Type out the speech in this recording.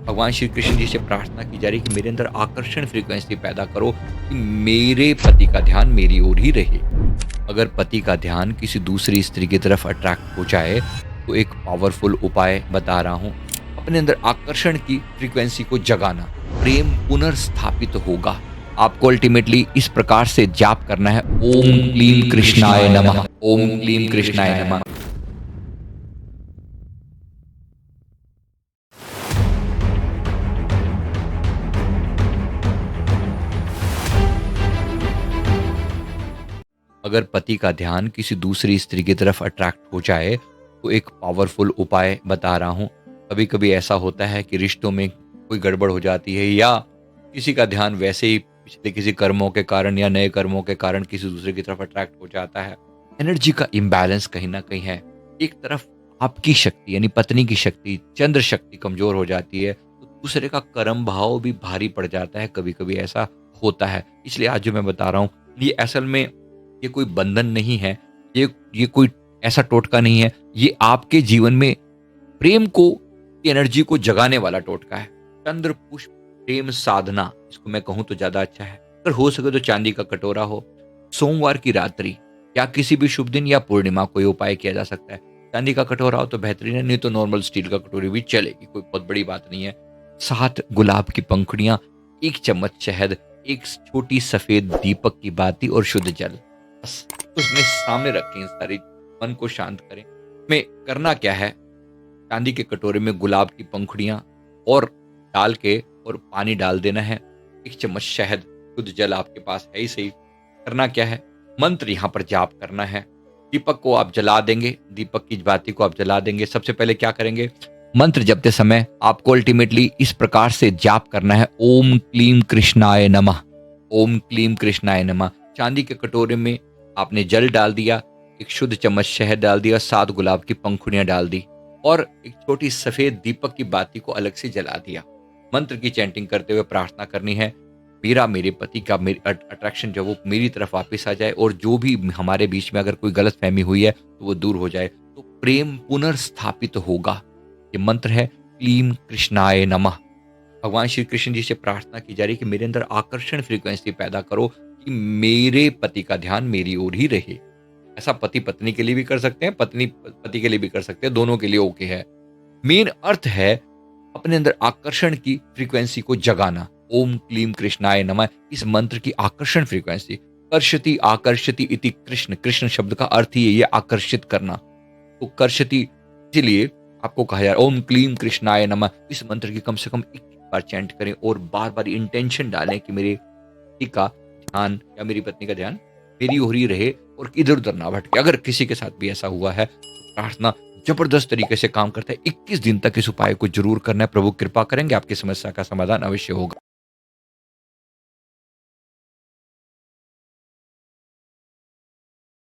भगवान श्री कृष्ण जी से प्रार्थना की जा रही है कि मेरे अंदर आकर्षण फ्रीक्वेंसी पैदा करो कि मेरे पति का ध्यान मेरी ओर ही रहे। अगर पति का ध्यान किसी दूसरी स्त्री की तरफ अट्रैक्ट हो जाए तो एक पावरफुल उपाय बता रहा हूँ, अपने अंदर आकर्षण की फ्रीक्वेंसी को जगाना, प्रेम पुनर्स्थापित होगा। आपको अल्टीमेटली इस प्रकार से जाप करना है, ओम क्लीम कृष्णाय नमः, ओम क्लीम कृष्णाय नमः। अगर पति का ध्यान किसी दूसरी स्त्री की तरफ अट्रैक्ट हो जाए तो एक पावरफुल उपाय बता रहा हूँ। कभी कभी ऐसा होता है कि रिश्तों में कोई गड़बड़ हो जाती है, या किसी का ध्यान वैसे ही पिछले किसी कर्मों के कारण या नए कर्मों के कारण किसी दूसरे की तरफ अट्रैक्ट हो जाता है। एनर्जी का इम्बैलेंस कहीं ना कहीं है। एक तरफ आपकी शक्ति यानी पत्नी की शक्ति, चंद्र शक्ति कमजोर हो जाती है तो दूसरे का कर्म भाव भी भारी पड़ जाता है। कभी कभी ऐसा होता है। इसलिए आज जो मैं बता रहा हूँ, ये असल में ये कोई बंधन नहीं है, ये कोई ऐसा टोटका नहीं है। ये आपके जीवन में प्रेम को, एनर्जी को जगाने वाला टोटका है। चंद्र पुष्प प्रेम साधना, इसको मैं कहूं तो ज्यादा अच्छा है। अगर हो सके तो चांदी का कटोरा हो, सोमवार की रात्रि या किसी भी शुभ दिन या पूर्णिमा को ये उपाय किया जा सकता है। चांदी का कटोरा हो तो बेहतरीन है, नहीं तो नॉर्मल स्टील का कटोरी भी चलेगी, कोई बहुत बड़ी बात नहीं है। 7 गुलाब की पंखुड़ियां, 1 चम्मच शहद, एक छोटी सफेद दीपक की बाती और शुद्ध जल, बस उसमें सामने रखें। सारी मन को शांत करें। में करना क्या है, चांदी के कटोरे में गुलाब की पंखुड़ियां और डाल के और पानी डाल देना है, 1 चम्मच शहद, शुद्ध जल आपके पास है ही सही। करना क्या है, मंत्र यहाँ पर जाप करना है। दीपक को आप जला देंगे, दीपक की बाती को आप जला देंगे। सबसे पहले क्या करेंगे, मंत्र जपते समय आपको अल्टीमेटली इस प्रकार से जाप करना है, ओम क्लीम कृष्णाय नमः, ओम क्लीम कृष्णाय नमः। चांदी के कटोरे में आपने जल डाल दिया, 1 शुद्ध चम्मच शहद डाल दिया, 7 गुलाब की पंखुड़ियां डाल दी और एक छोटी सफेद दीपक की बाती को अलग से जला दिया। मंत्र की चैंटिंग करते हुए प्रार्थना करनी है, मेरे पति का मेरी अट्रैक्शन जो वो मेरी तरफ वापस आ जाए, और जो भी हमारे बीच में अगर कोई गलत फहमी हुई है तो वो दूर हो जाए, तो प्रेम पुनर्स्थापित होगा। ये मंत्र है क्लीम कृष्णाय नमः। भगवान श्री कृष्ण जी से प्रार्थना की जा रही है कि मेरे अंदर आकर्षण फ्रीक्वेंसी पैदा करो कि मेरे पति का ध्यान मेरी ओर ही रहे। ऐसा पति पत्नी के लिए भी कर सकते हैं, पत्नी पति के लिए भी कर सकते हैं, दोनों के लिए ओके है। मेन अर्थ है अपने अंदर आकर्षण की फ्रीक्वेंसी को जगाना। ओम क्लीम कृष्णाय नमः, इस मंत्र की आकर्षण फ्रीक्वेंसी, कर्षति आकर्षति इति कृष्ण, कृष्ण शब्द का अर्थ ही है ये आकर्षित करना। तो कर्षति, इसीलिए आपको कहा जा रहा है ओम क्लीम कृष्णाय नमः। इस मंत्र की कम से कम 21 बार चैंट करें और बार बार इंटेंशन डालें कि मेरे पति का ध्यान या मेरी पत्नी का ध्यान मेरी ओर ही रहे और इधर उधर ना भटके। अगर किसी के साथ भी ऐसा हुआ है तो प्रार्थना जबरदस्त तरीके से काम करता है। 21 दिन तक इस उपाय को जरूर करना है। प्रभु कृपा करेंगे, आपकी समस्या का समाधान अवश्य होगा।